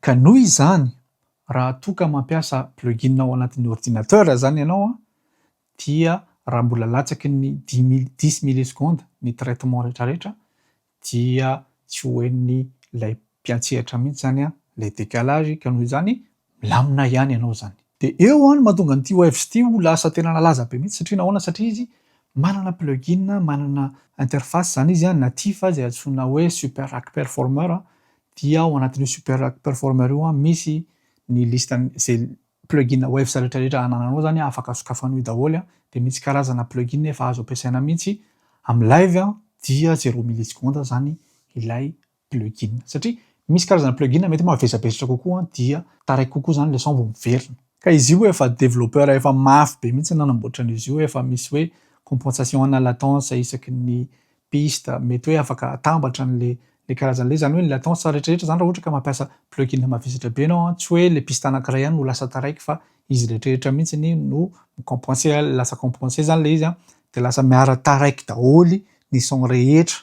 Ka noho izany, raha toa ka mampiasa plugin ao anatin'ny ordinateur zany ianao dia raha mbola latsaky ny 10 millisecondes ny traitement rehetrarehetra dia tsy ho hen'ny lay mpiantsehatra mihitsy zany lay décalage ka noho izany milamina ihany ianao zany. De eo no mahatonga an'ity Waves ity ho lasa tena nalaza be mihitsy satria nahoana? Satria izy manana plugin, manana interface zany izy natif zay antsoina hoe Super Rack Performer dia ao anatin'io Super Rack Performer io misy ny listany zay plugin Waves rehetrarehetra anananao zany afaka sokafanao daholo de misy karazana plugin efa azo ampiasaina mihitsy amin'ny live dia 0 millisecondes zany ilay plugin satria misy karazana plugin mety mavesabesatra kokoa dia taraiky kokoa zany le son vao miverina. Ka izy io efa développeur efa mafy be mihitsy nanamboatra an'izy io, efa misy hoe compensation ana latence isaky ny piste mety hoe afaka atambatra an'le karazan'le zany hoe ny latence rehetrarehetra zany raha ohatra ka mampiasa plugin mavesatra be anao tsy hoe le piste anankiray ihany no lasa taraiky fa izy rehetrarehetra mihitsy no compenser lasa compenser zany le izy de lasa miara taraiky daholy ny son rehetra.